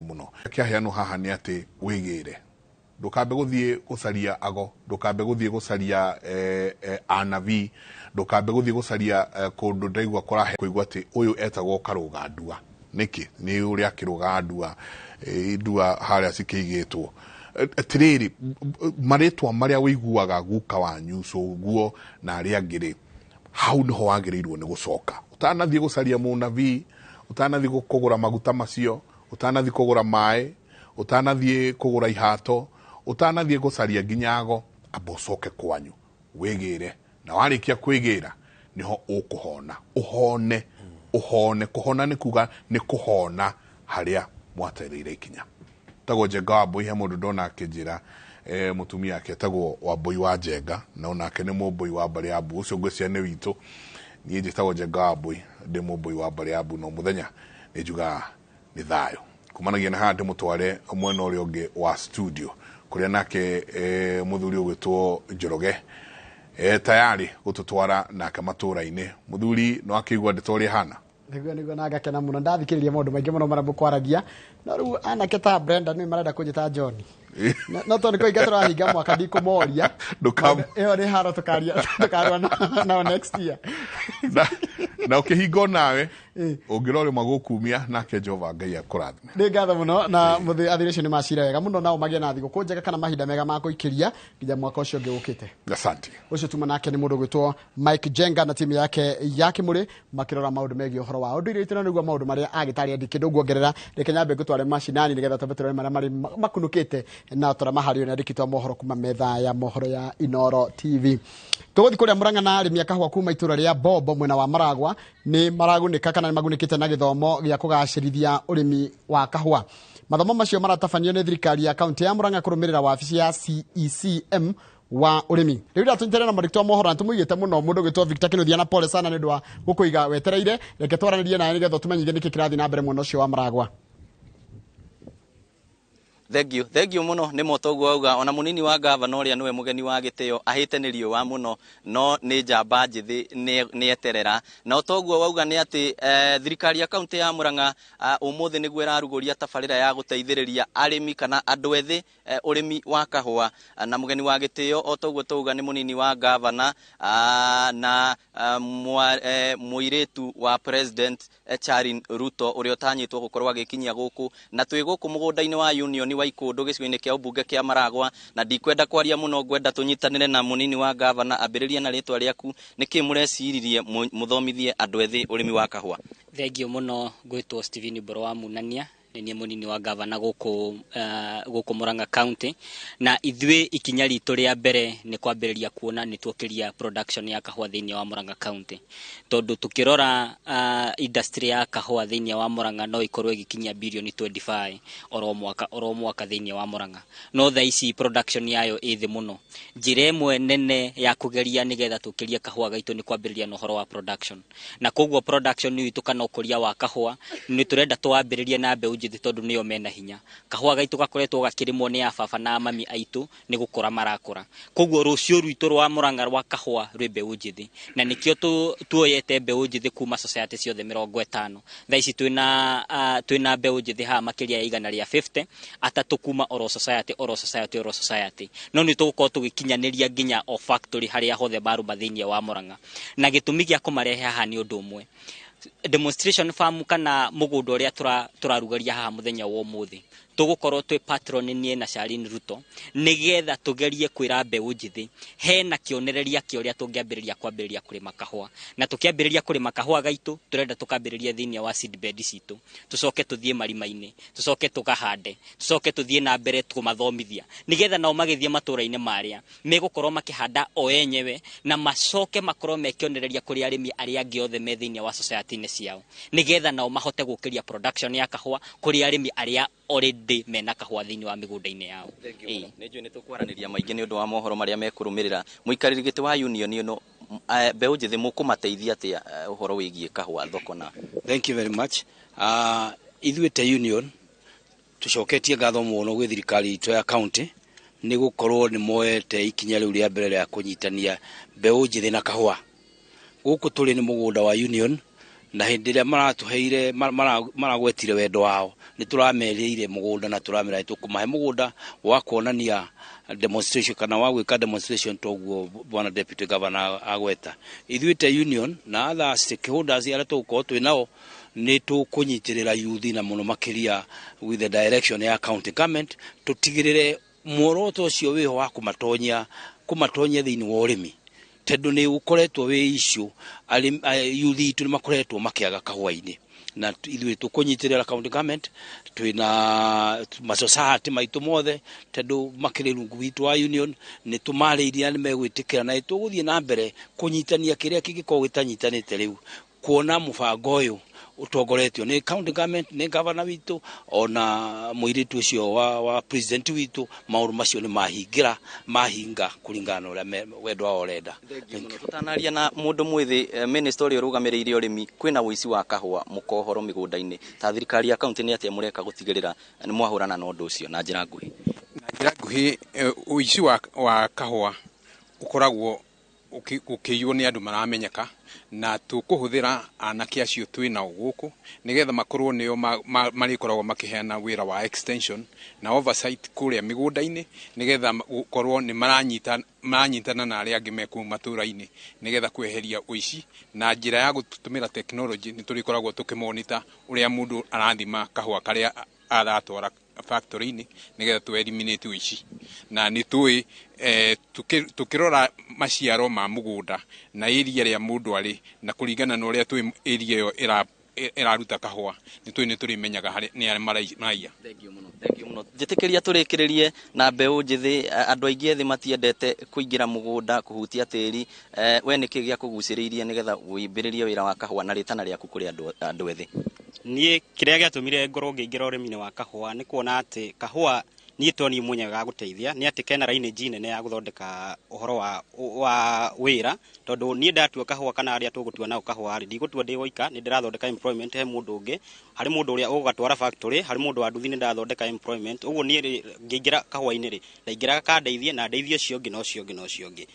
muno kiaheano haha ni ati wigire ndukambe guthie gucaria ago ndukambe guthie gucaria anavi ndukambe guthie gucaria kundu ndaigwa korahe kuigwa ati uyu etagwo karugandua niki ni uria kirugandua ndua haria cikigitwo atiriri maretwa maria wiguaga guka wanyu so guo na aria ngiri hau niho wagirirwo ni gucoka utanathie gucaria munavi utanathie kugura maguta macio utanathie kugura mai utanathie kugura ihato utanathie gucaria nginyago abocoke kwanyu wigire na warikia kwigira niho ukuhona uhone kuhona ni kuga ni kuhona haria mwaterire ikinya tago Njenga Wambui he mundu ndona akijira mutumia yake tago Wambui wa Njenga na onake ni Mũmbũi wa Mbariabu ucio ngwĩcia nĩ witũ niĩ njĩtagwo Njenga Wambui ndĩ Mũmbũi wa Mbariabu no muthenya nĩ njugaga nĩ thayũ kumanagia na haha ndĩmũtware mwena ũrĩa ũngĩ wa studio kuria nake muthuri ũgwĩtwo Njoroge tayari gututwara nake matũra-inĩ muthuri no akĩigua ndĩtoria hana niguo nagakena muno ndathikiriria maundu maingi muno mara bukwaragia no riu anake ta Brenda ni marenda kunjita John no to niko igatura higa mwaka ndikumoria ndukam eyo ni haro tukarwa na next year na ukihingo nawe ungirore magukumia nake Jehova Ngai akurathime ni ngatho muno na muthi athiration ni macira wega muno nao magie na thigo kunjega kana mahinda mega ma kuikiria nginya mwaka ucio ngĩukite asante ucio tuma nake ni mundu gwitwo Mike Njenga na timu yake muri makirora maundu megie uhoro wa undu iritino niguo maundu maria agitari andikindu guongerera reke nyambe gutware macinani nigetha tabetero maria mari makunukite na tora mahari na ndikitwa mohoro kuma metha ya mohoro ya Inoro TV tuguthi kuria Murang'a na arimi akahwa kuma itura ria Bombo mwena wa Maragwa ni maragunika kana magunikite na githomo gia kugacirithia urimi wa kahwa mathomo macio maratabanio ni thirikari ya kaunti ya Murang'a kurumirira wabici ya CECM wa urimi riu ndatuntere na marikitwa mohoro ntumuigite muno mundu gwitwo Victor Kinuthia na pole sana ni ndwa gukuiga wetereire reke twaranirie na nigetha tumenyithie niki kirathi na mbere mwena ucio wa Maragwa. Thank you muno ni motoguo auga ona munini wa governor uria niwe mugeni wa giteo ahite ni riwa muno no ni njamba njithi ni eterera na otoguo auga ni ati thirikari ya kaunti ya Murang'a umuthi niguo iraruguria tabarira ya guteithiriria arimi kana andu ethi urimi wa kahua na mugeni wa giteo otoguo tuga ni munini wa governor na muiretu wa president Charin Ruto uria utanyitwo gukorwa gikinyia guku na twi guku mugunda-ini wa union wa Ikundu gicigo-ini kia ubunge kia Maragwa na ndikwenda kwaria muno ngwenda tunyitanire na munini wa governor ambiriria na ritwa riaku niki mureciririe muthomithie andu ethi urimi wa kahua. Thengio muno gwitwo Stephen Boro wa Munania ni munini wa governor guku Murang'a County na ithwe ikinya ritu ria mbere ni kwambiriria kuona ni twokiria production ya kahua thiini wa Murang'a County tondu tukirora industry ya kahua thiini wa Murang'a no ikorwe gikinya bilioni 25 oro mwaka thiini wa Murang'a no thaici production yayo ithi muno njire mwe nene ya kugeria nigetha tukiria kahua gaitu ni kwambiriria no horo wa production na koguo production ni itukana ukuria wa kahua ni turenda twambiririe na mbeu njithi tondu niyo mena hinya kahua gaitu gakoretwo gakirimwo ni ababa na mami aitu ni gukura marakura koguo rucio rwitu rwa Murang'a rwa kahua rwi mbeu njithi na nikio tuoyete mbeu njithi kuma society ciothe 50 thaici twina mbeu njithi ha makiria ya igana ria 50 atatu kuma oro society no ni tugukorwo tugikinyaniria nginya o factory haria hothe baru mathiini wa Murang'a na gitumi gia kumarehe haha ni undu umwe demonstration farm kana mugunda uria turarugaria haha muthenya wa umuthi tugukorwo twi patron nie na Charin Ruto nigetha tugerie kwira mbeu njithi hena kionereria kioria tungiambiriria kwambiriria kurima kahua na tukiambiriria kurima kahua gaitu turenda tukambiriria thiini wa seedbed citu tucoke tuthie marima-ini tucoke tukahande tucoke tuthie na mbere tumathomithia nigetha nao magithie matura-ini maria megukorwo makihanda o enyewe na macoke makorwo mekionereria kuri arimi aria angi othe me thiini wa society-ini ciao nigetha nao mahote gukiria production ya kahua kuri arimi aria already mena kahua thiini wa migunda-ini yao. Nenjwe ni tukwaraniria maingi ni undu wa mohoro maria mekurumirira muikariri giti wa union no mbeu njithi mukumateithia atia uhoro wigie kahua thoko na. Thank you very much. Ithuĩ te union tucoketie ngatho muno gwi thirikari itu ya county ni gukorwo ni moete ikinya riu ria mbere ya kunyitania mbeu njithi na kahua guku turi ni mugunda wa union na hindi ria maratuheire maragwetire wendo wao ni turamerire mugunda na turamera tukumahe mugunda wa kuonania demonstration kana wa gwika demonstration toguo bwana deputy governor agweta ithuite union na other stakeholders ala tuko twinao ni tukunyitirira youth na muno makiria with the direction ya county government tutigirire muoroto ucio wiho wa kumatonyia thiini wa urimi tondu ni ukoretwo wi issue youth itu ni makoretwo makiaga kahua-ini na ithuĩ tukunyitirira county government twina masociety maitu mothe tondu makiri rungu witu wa union ni tumariiria ni megwitikira na tuguthie na mbere kunyitania kiria kingiko gitanyitanite riu kuona mubango uyu utongoretio ni county government ni governor witu ona muiritu ucio wa president witu mauru macio ni mahinga kulingana uria wendo wa orenda. Tutanaria na mundu mwithi minister uri rugamiriire urimi kwina uici wa kahua mukohoro migunda-ini ta thirikari ya county ni atia mureka gutigirira ni mwahurana na undu ucio na njira nguhi uici wa kahua ukoragwo ukiywo ni andu maramenyeka na tukuhuthira anake acio twina guku nigetha makorwo nio marikoragwo makiheana wira wa extension na oversight kuria migunda-ini nigetha ukorwo ni maranyitana na aria angi meku matura-ini nigetha kweheria uici na njira ya gutumira technology ni turikoragwo tukimonitor uria mundu arathima kahua karia aratwara factory-ini nigetha tu eliminate uici na ni tui tukirora maciaro ma mugunda na area ria mundu ari na kuringana na uria tui area yo iraruta kahua ni turimenyaga ni ari maraia. Thank you muno njitikiria turikiririe na mbeu njithi andu aingi ethi matiendete kuingira mugunda kuhutia tiri we niki gia kuguciriirie nigetha wimbiririe wira wa kahua na ritana riaku kuri andu ethi. Nie kiria giatumire ngoro ngiingira urimi wa kahua ni kuona ati kahua ni toni munyaga guteithia ni ati kena raini nene ya guthondeka uhoro wa wira tondu ni ndatua kahua kana aria tugutua nao kahua ari ndigutua ndi goika ni ndirathondeka employment he mundu ungi hari mundu uria ugatwara factory hari mundu wa nduthi ni ndathondeka employment uguo ni ngiingira kahua-ini ri ndaingira kandeithie na ndeithie cio ngi no cio ngi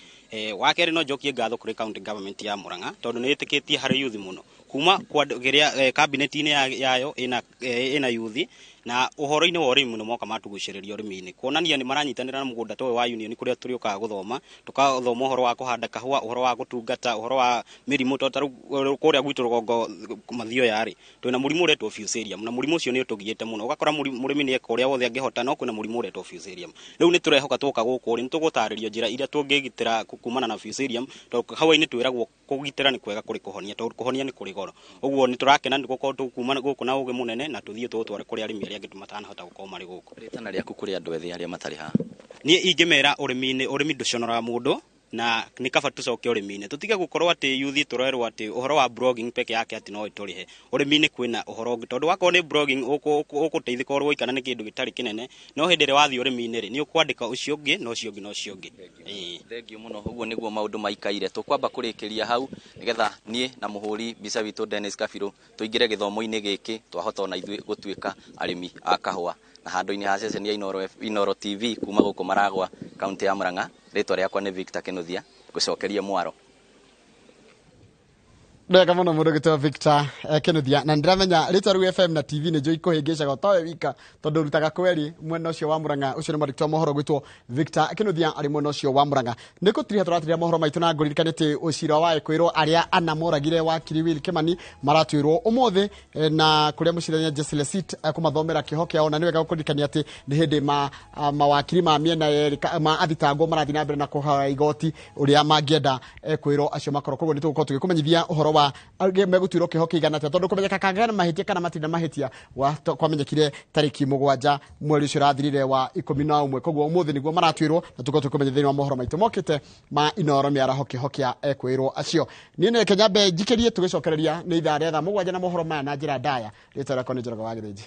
wa keri no njokie ngatho kuri county government ya Murang'a tondu ni itikitie hari youth muno kuma kwa geria cabinet-ini yayo ina youth na uhoro-ini wa urimi no moka matuguciriria urimi-ini kuonania ni maranyitanira na mugunda towe wa union kuria turi ukaga guthoma tukathoma uhoro wa kuhanda kahua uhoro wa gutungata uhoro wa mirimu totaru kuria gwitu rugongo mathio yari twina murimu uretwo fusarium na murimu ucio ni utugiite muno ugakora murimi ni eka uria wothe angihota no kwina murimu uretwo fusarium riu ni turehoka tuka guku ri nitugutaririo njira iria tungigitira kumana na fusarium tondu kahua-ini twiragwo kugitira ni kwega kuri kuhonia tondu kuhonia ni kuri goro uguo ni turakena ni gukorwo tukumana guku na uge munene na tuthie tutware kuri arimi aria angi matanahota gukorwo mari guku ritana riaku kuri andu ethi aria matari ha ni ingimera urimi nduconora mundu na ni kaba tucoke urimi-ini tutige gukorwo ati youth turerwo ati uhoro wa blogging peke yake ati no iturihe urimi-ini kwina uhoro ungi tondu wakorwo ni blogging ukuteithika urwo ikana ni kindu gitari kinene no hindi ri wathi urimi-ini ri ni ukwandika ucio ungi no cio ungi thank you muno uguo niguo maundu maikaire tukwamba kurikiria hau nigetha nie na muhuri mbica witu Dennis Kabiru tuingire githomo-ini giki twahota ona ithui gutuika arimi a kahua na handu-ini ha ceceni ya Inoro TV kuma guku Maragwa kaunti ya Murang'a ritwa riakwa ni Victor Kinuthia gucokeria mwaro ndega muno mundu gitwa Victor Kinuthia na ndiramenya ritwa ru FM na TV ni njoi kuhingicaga tawe wika tondu rutaga kweri mwena ucio wa Murang'a ucio ni mwandiki wa mohoro gwitwo Victor Kinuthia ari mwena ucio wa Murang'a nikutiriha turatiria mohoro maitu na nguririkanite ucira wa kwirwo aria ana moragire wa Kiriwil Kimani maratwirwo umuthi na kuria mucirania Jesile Sit kumathomera kiho kiao na niwega gukurikania ati ni hindi mawakiri ma miena yeri ma athitango marathi na mbere na kuha igoti uria mangienda kwirwo acio makoro koguo nitugukorwo tugikumenyithia uhoro wa megutwirwo kiho kigana tondu kumenyeka kangana mahitia kana matinda mahitia kwamenyekire tariki 7 mweri ucio rathirire wa 11 koguo umuthi niguo maratwirwo na tuko tukumenyithia wa mohoro maitu mokite ma Inoro miaraho kiho kia kwirwo acio ni ne Kenya be jikirie tugicokereria ni ithaa ria 7 na mohoro maya na njira ndaya ritwa rakwa ni Njoroge wa Githiji.